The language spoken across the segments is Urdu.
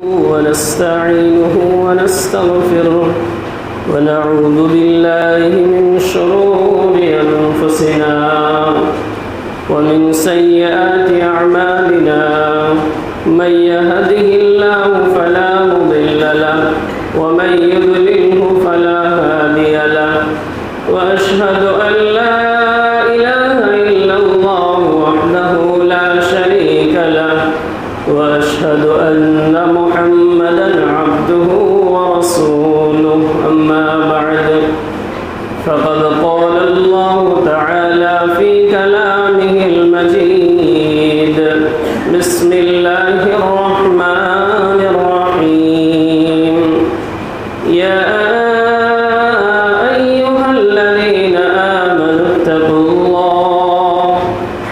ونستعينه ونستغفره ونعوذ بالله من شرور أنفسنا ومن سيئات أعمالنا من يهده الله فلا مضل له ومن يضلله فلا هادي له وأشهد أن لا إله إلا الله وحده لا شريك له وأشهد أن محمدًا عبده ورسوله أما بعد فقد قال الله تعالى في كلامه المجيد بسم الله الرحمن الرحيم يا أيها الذين آمنوا اتقوا الله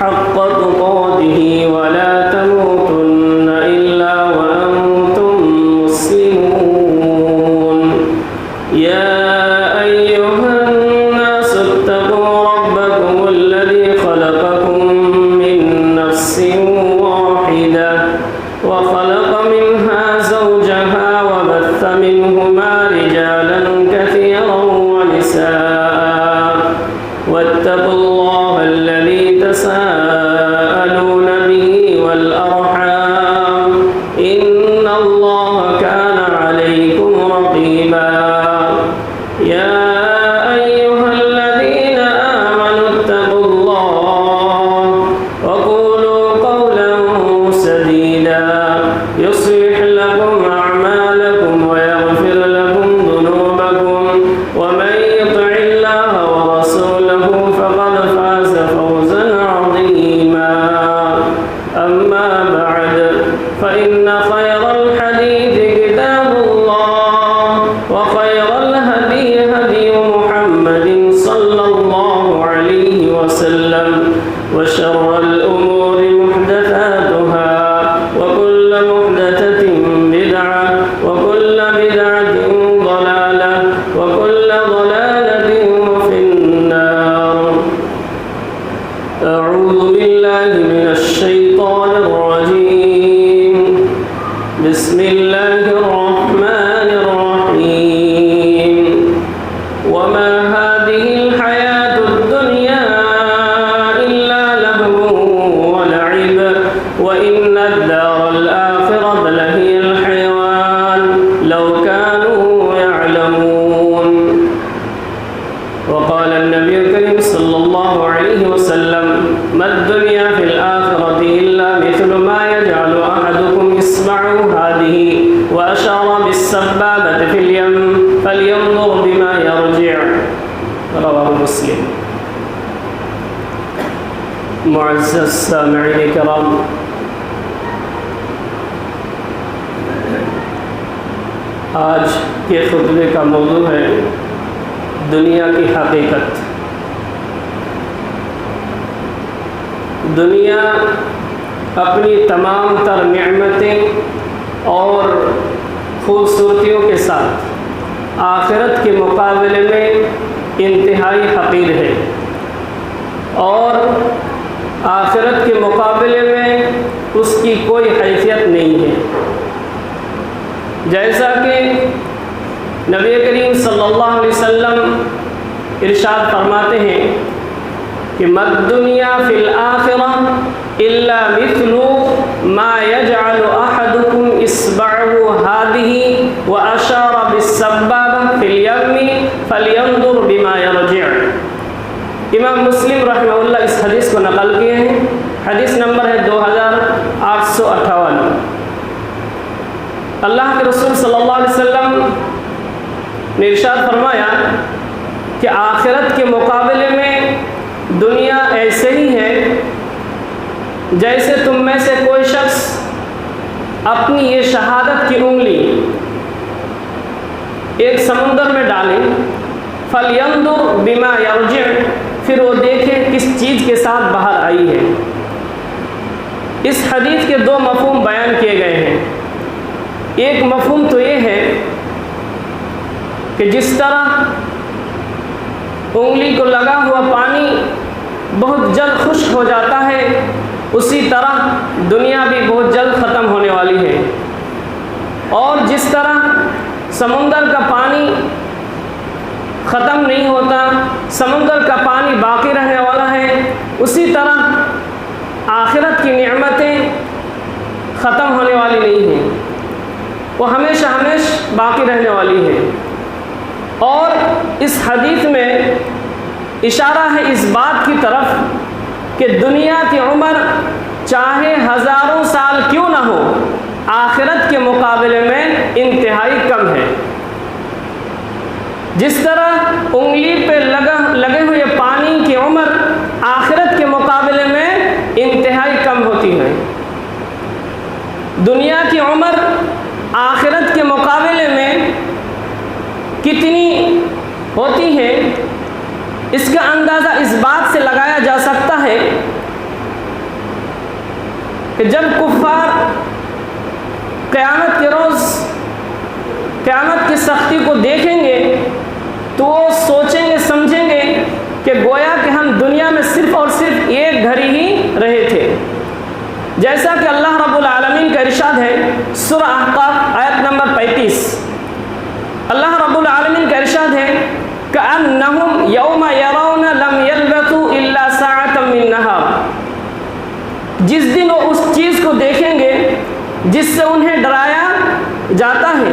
حق تقاته ولا تموتن إلا وأنتم مسلمون يا أيها الناس اتقوا ربكم الذي خلقكم من نفس واحدة وخلق منها زوجها وبث منهما رجالا كثيرا ونساء واتقوا الله الذي تساءلون به والأرحام إن الله كان عليكم رقيبا يا أيها الذين آمنوا اتقوا الله وقولوا قولا سديدا يصلح لكم أعمالكم ويغفر لكم ذنوبكم ومن يطع الله ورسوله فقد فاز فوزا عظيما أما بعد فإن خير الحديث كتاب الله وخير الهدي هدي محمد صلى الله عليه وسلم وشر الأمور محدثاتها وكل محدثة بدعة وكل بدعة ضلالة وكل ضلالة في النار أعوذ بالله من الشيطان الرجيم بسم الله الرحمن الرحيم وما هذه الحياة الدنيا إلا لهو ولعب وإن الدار الآخرة لهي الحيوان لو كانوا يعلمون وقال النبي الكريم صلى الله عليه وسلم ما الدنيا في الآخرة إلا مثل ما يجعل أحدكم إصبعه هذه وأشار بالسبابة في اليم فلينظر بما يرجع رواه مسلم معزز سامعین کرام، آج کے خطبے کا موضوع ہے دنیا کی حقیقت۔ دنیا اپنی تمام تر نعمتیں اور خوبصورتیوں کے ساتھ آخرت کے مقابلے میں انتہائی حقیر ہے، اور آخرت کے مقابلے میں اس کی کوئی حیثیت نہیں ہے۔ جیسا کہ نبی کریم صلی اللہ علیہ وسلم ارشاد فرماتے ہیں کہ مَا الدُّنْيَا فِي الْآخِرَةِ إِلَّا مِثْلُ مَا يَجْعَلُ أَحَدُكُمْ إِصْبَعَهُ هَٰذِهِ وَأَشَارَ بِالسَّبَّابَةِ فِي الْيَمِّ فَلْيَنظُرْ بِمَا يَرْجِعُ۔ امام مسلم رحمہ اللہ اس حدیث کو نقل کیے ہیں، حدیث نمبر ہے 2858۔ اللہ کے رسول صلی اللہ علیہ وسلم نے ارشاد فرمایا کہ آخرت کے مقابلے میں دنیا ایسے ہی ہے جیسے تم میں سے کوئی شخص اپنی یہ شہادت کی انگلی ایک سمندر میں ڈالے، فَلْيَنْظُرْ بِمَا يَرْجِعُ، پھر وہ دیکھے کس چیز کے ساتھ باہر آئی ہے۔ اس حدیث کے دو مفہوم بیان کیے گئے ہیں۔ ایک مفہوم تو یہ ہے کہ جس طرح انگلی کو لگا ہوا پانی بہت جلد خشک ہو جاتا ہے، اسی طرح دنیا بھی بہت جلد ختم ہونے والی ہے۔ اور جس طرح سمندر کا پانی ختم نہیں ہوتا، سمندر کا پانی باقی رہنے والا ہے، اسی طرح آخرت کی نعمتیں ختم ہونے والی نہیں ہیں، وہ ہمیشہ باقی رہنے والی ہیں۔ اور اس حدیث میں اشارہ ہے اس بات کی طرف کہ دنیا کی عمر چاہے ہزاروں سال کیوں نہ ہو، آخرت کے مقابلے میں انتہائی کم ہے۔ جس طرح انگلی پہ لگے ہوئے پانی کی عمر آخرت کے مقابلے میں انتہائی کم ہوتی ہے، دنیا کی عمر آخرت کے مقابلے میں کتنی ہوتی ہے، اس کا اندازہ اس بات سے لگایا جا سکتا ہے کہ جب کفار قیامت کے روز قیامت کی سختی کو دیکھیں گے تو وہ سوچیں گے، سمجھیں گے کہ گویا کہ ہم دنیا میں صرف اور صرف ایک گھڑی ہی رہے تھے، جیسا کہ اللہ رب العالمین کا ارشاد ہے سورہ احقاف آیت نمبر 35۔ اللہ رب العالمین کا ارشاد ہے کأنہم یوم یرون لم یلبثوا الا ساعۃ من نہار، جس دن وہ اس چیز کو دیکھیں گے جس سے انہیں ڈرایا جاتا ہے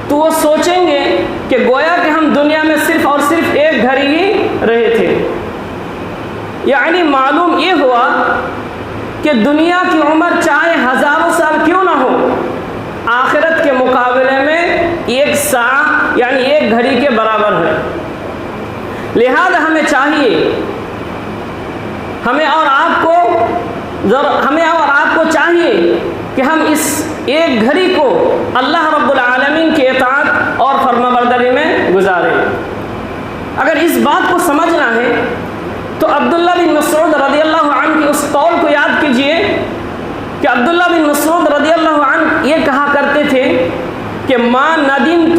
تو وہ سوچیں گے کہ گویا کہ ہم دنیا میں صرف اور صرف ایک گھڑی ہی رہے تھے۔ یعنی معلوم یہ ہوا کہ دنیا کی عمر چاہے ہزاروں سال کیوں نہ ہو، آخرت کے مقابلے میں ایک ساعہ یعنی ایک گھڑی کے برابر ہے۔ لہذا ہمیں چاہیے، ہمیں اور آپ کو چاہیے کہ ہم اس ایک گھڑی کو اللہ رب العالمین کی اطاعت اور فرمانبرداری میں گزاریں۔ اگر اس بات کو سمجھنا ہے تو عبداللہ بن مسعود رضی اللہ عنہ کی اس قول کو یاد کیجئے کہ عبداللہ بن مسعود رضی اللہ عنہ یہ کہا کرتے تھے کہ ما ندمت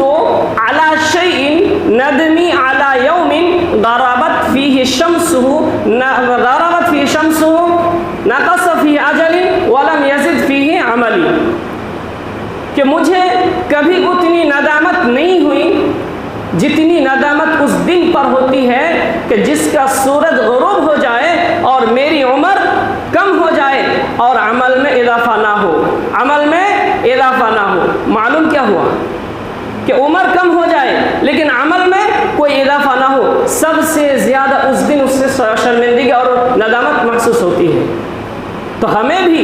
علی شیء ندمی علی یوم غربت فیہ شمسہ نقص فیہ اجلی ولم یزد فیہ عملی، کہ مجھے کبھی اتنی ندامت نہیں ہوئی جتنی ندامت اس دن پر ہوتی ہے کہ جس کا سورج غروب ہو جائے اور میری عمر کم ہو جائے اور عمل میں اضافہ نہ ہو۔ معلوم کیا ہوا کہ عمر کم ہو جائے لیکن عمل میں کوئی اضافہ نہ ہو، سب سے زیادہ اس دن اس سے شرمندگی اور ندامت محسوس ہوتی ہے۔ تو ہمیں بھی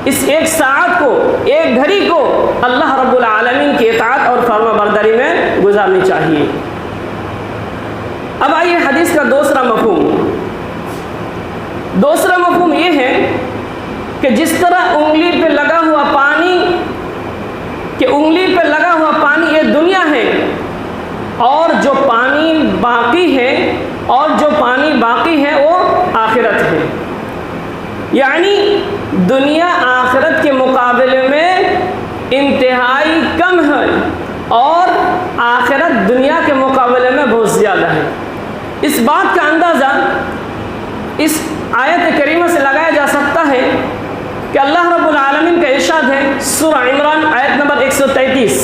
اس ایک ساعت کو، ایک گھڑی کو اللہ رب العالمین کی اطاعت اور فرما برداری میں گزارنی چاہیے۔ اب آئیے حدیث کا دوسرا مفہوم یہ ہے کہ جس طرح انگلی پہ لگا ہوا پانی یہ دنیا ہے، اور جو پانی باقی ہے وہ آخرت ہے، یعنی دنیا آخرت کے مقابلے میں انتہائی کم ہے اور آخرت دنیا کے مقابلے میں بہت زیادہ ہے۔ اس بات کا اندازہ اس آیت کریمہ سے لگایا جا سکتا ہے کہ اللہ رب العالمین کا ارشاد ہے سورہ عمران آیت نمبر 133۔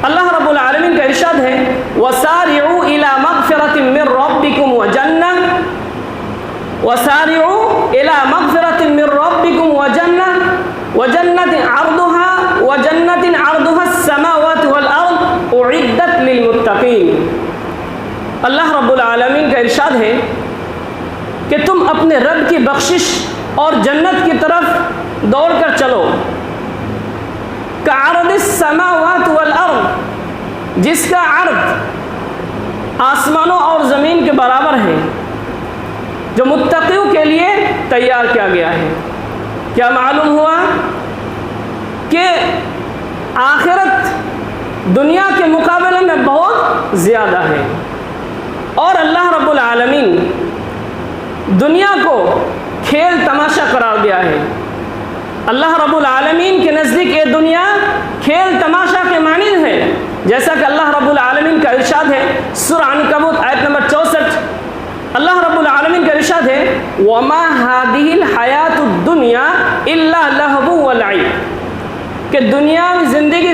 اللہ رب العالمین کا ارشاد ہے وَسَارِعُوا إِلَى مَغْفِرَةٍ مِّن رَّبِّكُمْ وَجَنَّةٍ عَرْضُهَا السَّمَاوَاتُ وَالْأَرْضُ أُعِدَّتْ لِلْمُتَّقِينَ۔ اللہ رب العالمین کا ارشاد ہے کہ تم اپنے رب کی بخشش اور جنت کی طرف دوڑ کر چلو، کعرض السماوات والارض، جس کا عرض آسمانوں اور زمین کے برابر ہے، جو متقیوں کے لیے تیار کیا گیا ہے۔ کیا معلوم ہوا کہ آخرت دنیا کے مقابلے میں بہت زیادہ ہے، اور اللہ رب العالمین دنیا کو کھیل تماشا قرار دیا ہے۔ اللہ رب العالمین کے نزدیک یہ دنیا کھیل تماشا کے مانند ہے، جیسا کہ اللہ رب العالمین کا ارشاد ہے سورہ عنکبوت آیت نمبر 64۔ اللہ رب العالمین کا ارشاد ہے وَمَا هَذِهِ الْحَيَاةُ الدُّنْيَا إِلَّا لَهْوٌ وَلَعِبٌ، کہ دنیاوی زندگی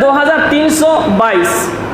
2322,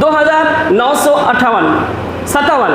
2957।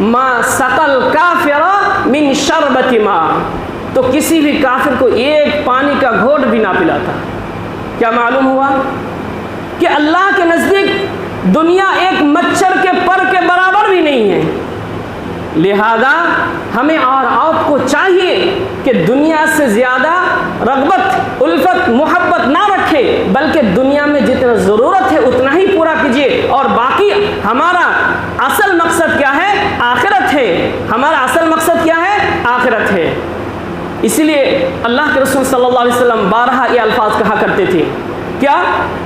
ما سقل کافر من شربت ماء، تو کسی بھی کافر کو ایک پانی کا گھونٹ بھی نہ پلاتا۔ کیا معلوم ہوا کہ اللہ کے نزدیک دنیا ایک مچھر کے پر کے برابر بھی نہیں ہے۔ لہذا ہمیں اور آپ کو چاہیے کہ دنیا سے زیادہ رغبت، الفت، محبت نہ رکھے، بلکہ دنیا میں جتنا ضرورت ہے اتنا ہی پورا کیجیے، اور باقی ہمارا اصل مقصد کیا ہے؟ آخرت ہے۔ ہمارا اصل مقصد کیا ہے؟ آخرت ہے۔ اسی لیے اللہ کے رسول صلی اللہ علیہ وسلم بارہا یہ الفاظ کہا کرتے تھے۔ کیا؟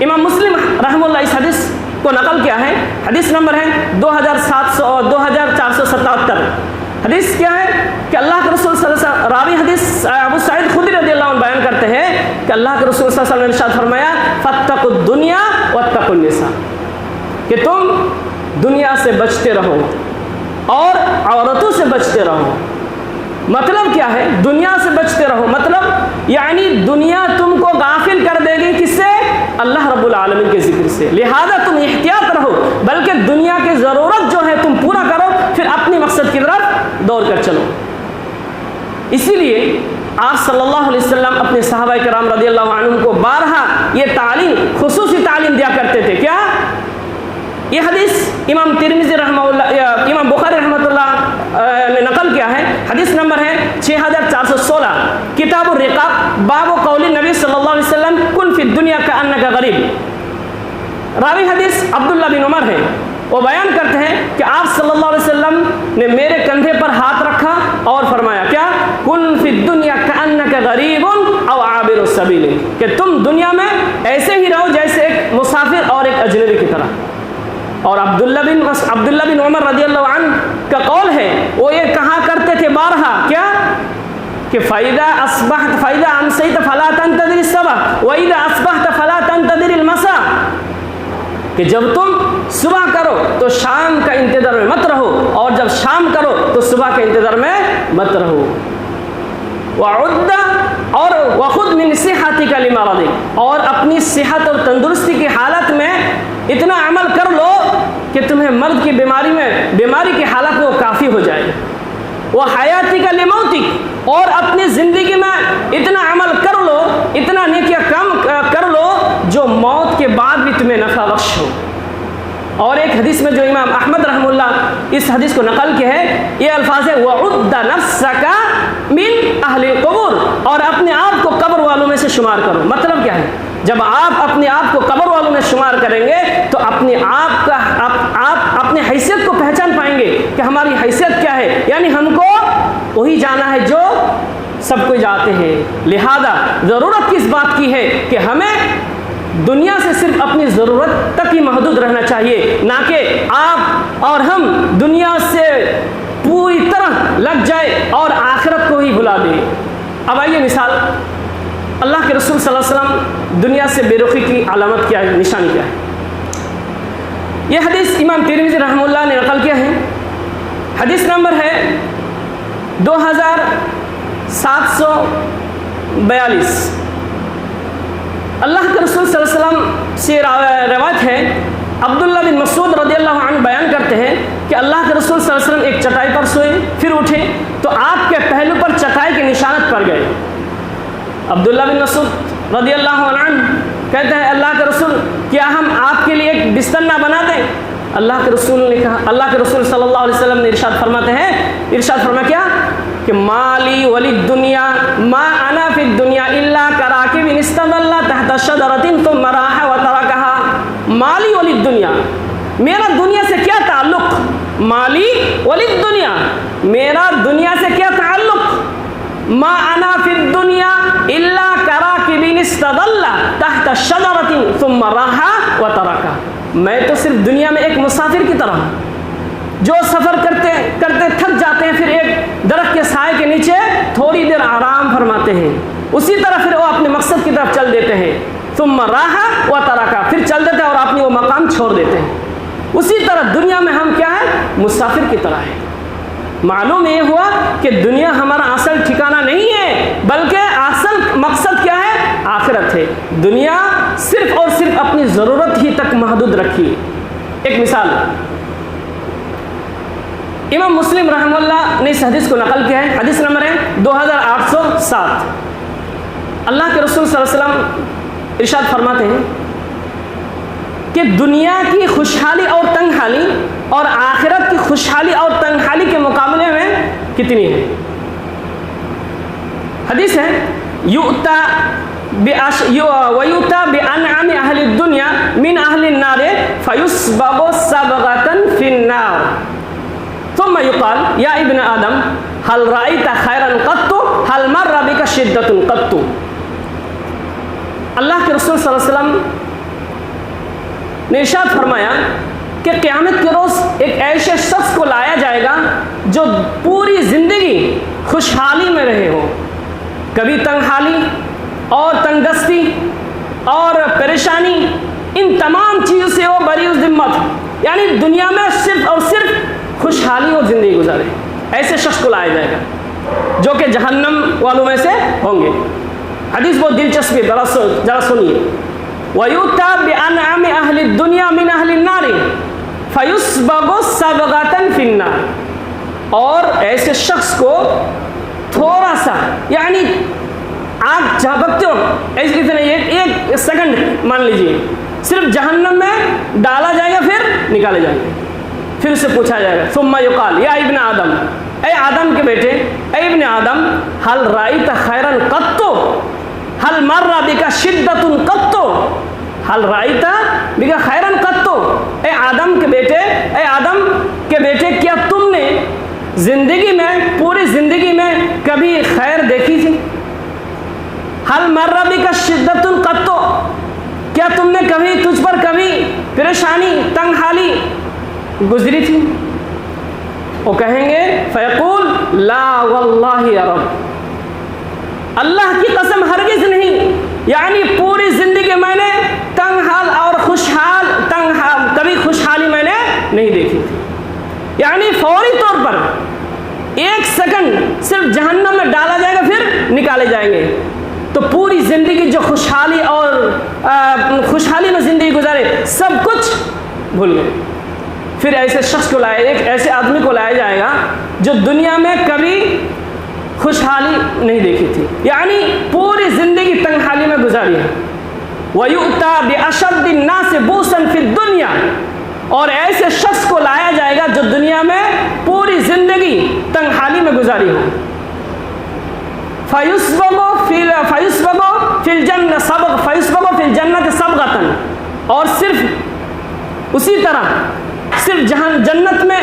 امام مسلم رحمہ اللہ اس حدیث کو نقل کیا ہے، حدیث نمبر ہے 2477۔ حدیث کیا ہے کہ اللہ کے رسول صلی اللہ علیہ وسلم، راوی حدیث ابو سعید خدری رضی اللہ عنہ بیان کرتے ہیں کہ اللہ کے رسول صلی اللہ علیہ وسلم نے ارشاد فرمایا فاتقوا الدنیا واتقوا النساء، کہ تم دنیا سے بچتے رہو اور عورتوں سے بچتے رہو۔ مطلب کیا ہے؟ دنیا سے بچتے رہو، مطلب یعنی دنیا تم کو غافل کر دے گی، کس سے؟ اللہ رب العالمین کے ذکر سے۔ لہذا تم احتیاط رہو، بلکہ دنیا کی ضرورت جو ہے تم پورا کرو، پھر اپنی مقصد کی طرف دوڑ کر چلو۔ اسی لیے آپ صلی اللہ علیہ وسلم اپنے صحابہ کرام رضی اللہ عنہم کو بارہا یہ تعلیم، خصوصی تعلیم دیا کرتے تھے۔ کیا؟ یہ حدیث امام ترمذی رحمہ اللہ، امام بخاری رحمۃ اللہ نے نقل کیا ہے۔ حدیث نمبر ہے 6416، کتاب الرقاق، باب قول نبی صلی اللہ علیہ وسلم کن فی الدنیا کأنک غریب۔ راوی حدیث عبداللہ بن عمر ہے، وہ بیان کرتے ہیں کہ آپ صلی اللہ علیہ وسلم نے میرے کندھے پر ہاتھ رکھا اور فرمایا کیا؟ کن فی الدنیا کأنک غریب او عابر السبیل، کہ تم دنیا میں ایسے ہی رہو جیسے ایک مسافر اور ایک اجنبی کی طرح۔ اور عبداللہ بن عمر رضی اللہ عنہ کا قول ہے، وہ یہ کہا کرتے تھے بارہا کیا؟ کہ فَإِذَا أَصْبَحْتَ فَإِذَا أَمْسَيْتَ فَلَا تَنْتَظِرِ الصَّبَحَ وَإِذَا أَصْبَحْتَ فَلَا تَنْتَظِرِ الْمَسَاءَ، کہ جب تم صبح کرو تو شام کا انتظار میں مت رہو، اور جب شام کرو تو صبح کے انتظار میں مت رہو۔ وَعُدَّ، اور وَخُذْ مِنْ صِحَّتِكَ لِمَرَضِكَ، اور اپنی صحت اور تندرستی کی حالت میں اتنا عمل کر لو کہ تمہیں مرض کی بیماری کی حالت میں وہ کافی ہو جائے۔ وَحَيَاتِكَ لِمَوْتِكَ، اور اپنی زندگی میں اتنا عمل کر لو، اتنا نیکیاں کم کر لو جو موت کے بعد بھی تمہیں نفع بخش ہو۔ اور ایک حدیث میں جو امام احمد رحمہ اللہ اس حدیث کو نقل کیا ہے، یہ الفاظ ہے وَعُدَّ نَفْسَكَ مِنْ أَهْلِ الْقُبُورِ، اور اپنے آپ کو قبر والوں میں سے شمار کرو۔ مطلب کیا ہے؟ جب آپ اپنے آپ کو قبر والوں میں شمار کریں گے تو اپنے آپ اپنے حیثیت کو پہچان پائیں گے کہ ہماری حیثیت کیا ہے، یعنی ہم کو وہی جانا ہے جو سب کو جاتے ہیں۔ لہذا ضرورت کس بات کی ہے کہ ہمیں دنیا سے صرف اپنی ضرورت تک ہی محدود رہنا چاہیے، نہ کہ آپ اور ہم دنیا سے پوری طرح لگ جائے اور آخرت کو ہی بھلا دیں۔ اب آئیے مثال، اللہ کے رسول صلی اللہ علیہ وسلم دنیا سے بے رخی کی علامت کیا ہے، نشانی کیا ہے؟ یہ حدیث امام ترمذی رحمہ اللہ نے نقل کیا ہے۔ حدیث نمبر ہے 2742۔ اللہ کے رسول صلی اللہ علیہ وسلم سے روایت ہے، عبداللہ بن مسعود رضی اللہ عنہ بیان کرتے ہیں کہ اللہ کے رسول صلی اللہ علیہ وسلم ایک چٹائی پر سوئے، پھر اٹھے تو آپ کے پہلو پر چٹائی کے نشانت پڑ گئے۔ عبداللہ بن مسعود رضی اللہ عنہ کہتے ہیں اللہ کے رسول کیا ہم آپ کے لیے ایک بستر نہ بنا دیں؟ اللہ کے رسول نے کہا، اللہ کے رسول صلی اللہ علیہ وسلم نے ارشاد فرماتے ہیں، ارشاد فرمایا کیا کہ مالی ولی الدنیا ما انا فی الدنیا الا کراکب استظل تحت شجرۃ ثم راح وترکها۔ مالی ولی الدنیا، میرا دنیا سے کیا تعلق؟ مالی ولی الدنیا، میرا دنیا سے کیا تعلق؟ ما انا فی الدنیا الا کراکب استظل تحت شجرۃ ثم راح وترکها، میں تو صرف دنیا میں ایک مسافر کی طرح ہوں جو سفر کرتے کرتے تھک جاتے ہیں، پھر ایک درخت کے سائے کے نیچے تھوڑی دیر آرام فرماتے ہیں، اسی طرح پھر وہ اپنے مقصد کی طرف چل دیتے ہیں۔ ثم راح وترکها، پھر چل دیتے ہیں اور اپنی وہ مقام چھوڑ دیتے ہیں۔ اسی طرح دنیا میں ہم کیا ہے؟ مسافر کی طرح ہے۔ معلوم یہ ہوا کہ دنیا ہمارا اصل ٹھکانہ نہیں ہے، بلکہ اصل مقصد کیا ہے؟ آخرت ہے۔ دنیا صرف اور صرف اپنی ضرورت ہی تک محدود رکھیے۔ ایک مثال، امام مسلم رحمہ اللہ نے اس حدیث کو نقل کیا ہے. حدیث نمبر ہے 2807. اللہ کے رسول صلی اللہ علیہ وسلم ارشاد فرماتے ہیں کہ دنیا کی خوشحالی اور تنگحالی اور آخرت کی خوشحالی اور تنگحالی کے مقابلے میں کتنی ہے. حدیث ہے یؤتا ویؤتا بانعم اہل الدنیا من اہل النار فیسبغ سبغۃ فی النار ثم یقال یا ابن آدم هل رأیت خیرا قط هل مر بک شدۃ قط. اللہ کے رسول صلی اللہ علیہ وسلم نے ارشاد فرمایا کہ قیامت کے روز ایک ایسے شخص کو لایا جائے گا جو پوری زندگی خوشحالی میں رہے ہو. کبھی تنگحالی اور تنگ دستی اور پریشانی ان تمام چیزوں سے وہ بری ذمت, یعنی دنیا میں صرف اور صرف خوشحالی اور زندگی گزارے. ایسے شخص کو لایا جائے گا جو کہ جہنم والوں میں سے ہوں گے. حدیث بہت دلچسپ ہے, ذرا سنیے. وَيُؤْتَى بِأَنْعَمِ أَهْلِ الدُّنْيَا مِنْ أَهْلِ النَّارِ فَيُسْبَغُ سَبْغَةً فِي النَّارِ. اور ایسے شخص کو تھوڑا سا, یعنی آپ جھپکتے ہو ایسے ایک سیکنڈ مان لیجیے, صرف جہنم میں ڈالا جائے گا پھر نکالے جائیں گے. پھر اس سے پوچھا جائے گا ثم یقال یا ابن آدم, اے آدم کے بیٹے, اے ابن آدم, هل رأیت خیرا قط هل مر بک شدۃ قط هل رأیت بک خیرا قط. اے آدم کے بیٹے, اے آدم کے بیٹے, کیا تم نے زندگی میں, پوری زندگی میں کبھی خیر دیکھی تھی؟ هل مر بک شدۃ قط, کیا تم نے کبھی, تجھ پر کبھی پریشانی تنگحالی گزری تھی؟ وہ کہیں گے فیقول لا واللہ یا رب, اللہ کی قسم ہرگز نہیں, یعنی پوری زندگی میں نے تنگحال اور کبھی خوشحالی میں نے نہیں دیکھی تھی. یعنی فوری طور پر ایک سیکنڈ صرف جہنم میں ڈالا جائے گا پھر نکالے جائیں گے, تو پوری زندگی جو خوشحالی اور خوشحالی میں زندگی گزارے سب کچھ بھول گئے. پھر ایسے شخص کو لایا, ایک ایسے آدمی کو لایا جائے گا جو دنیا میں کبھی خوشحالی نہیں دیکھی تھی, یعنی پوری زندگی تنگحالی میں گزاری ہے. وَيُؤْتَى بِأَشَدِّ النَّاسِ بُؤْسًا فِي الدُّنْيَا, اور ایسے شخص کو لایا جائے گا جو دنیا میں پوری زندگی تنگحالی میں گزاری ہو. فَيُسْبَغُ فِي الْجَنَّةِ سَبْغَةً, اور صرف اسی طرح صرف جنت میں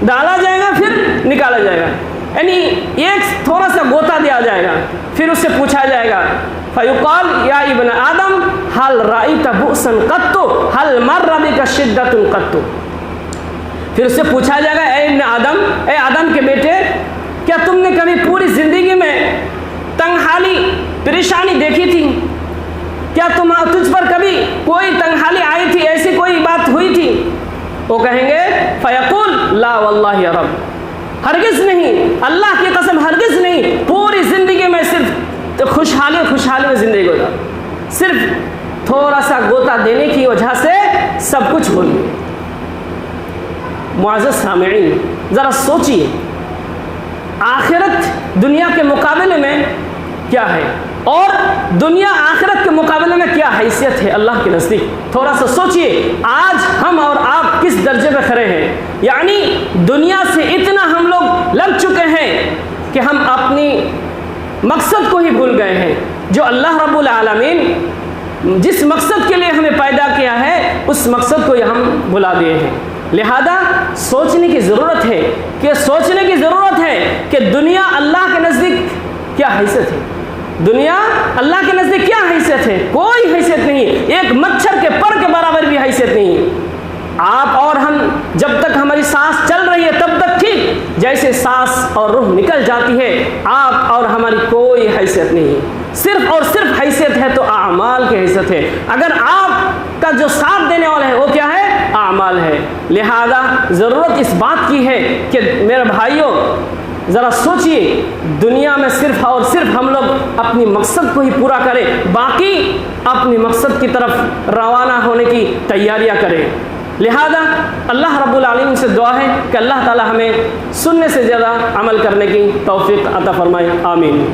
ڈالا جائے گا پھر نکالا جائے گا, یعنی ایک تھوڑا سا غوطہ دیا جائے گا. پھر اس سے پوچھا جائے گا فیقال یا ابن آدم هل رأیت بؤسا قط هل مر بک شدۃ قط. پھر اس سے پوچھا جائے گا اے ابن آدم, اے آدم کے بیٹے, کیا تم نے کبھی پوری زندگی میں تنگحالی پریشانی دیکھی تھی؟ کیا تجھ پر کبھی کوئی تنگحالی آئی تھی, ایسی کوئی بات ہوئی تھی؟ وہ کہیں گے فیقول لا واللہ یا رب, ہرگز نہیں, اللہ کی قسم ہرگز نہیں, پوری زندگی میں صرف خوشحالی میں زندگی گزار, صرف تھوڑا سا غوطہ دینے کی وجہ سے سب کچھ بھول گئے. معزز سامعین, ذرا سوچیے آخرت دنیا کے مقابلے میں کیا ہے اور دنیا آخرت کے مقابلے میں کیا حیثیت ہے اللہ کے نزدیک. تھوڑا سا سوچئے آج ہم اور آپ کس درجے پہ کھڑے ہیں. یعنی دنیا سے اتنا ہم لوگ لگ چکے ہیں کہ ہم اپنی مقصد کو ہی بھول گئے ہیں. جو اللہ رب العالمین جس مقصد کے لیے ہمیں پیدا کیا ہے اس مقصد کو ہم بھلا دیے ہیں. لہذا سوچنے کی ضرورت ہے کہ دنیا اللہ کے نزدیک کیا حیثیت ہے. دنیا اللہ کے نزدیک کیا حیثیت ہے؟ کوئی حیثیت نہیں, ایک مچھر کے پر کے برابر بھی حیثیت نہیں. آپ اور ہم جب تک ہماری سانس چل رہی ہے تب تک ٹھیک, جیسے سانس اور روح نکل جاتی ہے آپ اور ہماری کوئی حیثیت نہیں. صرف اور صرف حیثیت ہے تو اعمال کی حیثیت ہے. اگر آپ کا جو ساتھ دینے والا ہے وہ کیا ہے؟ اعمال ہے. لہذا ضرورت اس بات کی ہے کہ میرے بھائیوں ذرا سوچئے دنیا میں صرف اور صرف ہم لوگ اپنی مقصد کو ہی پورا کریں, باقی اپنی مقصد کی طرف روانہ ہونے کی تیاریاں کریں. لہذا اللہ رب العالمین سے دعا ہے کہ کہ اللہ تعالی ہمیں سننے سے زیادہ عمل کرنے کی توفیق عطا فرمائے، آمین۔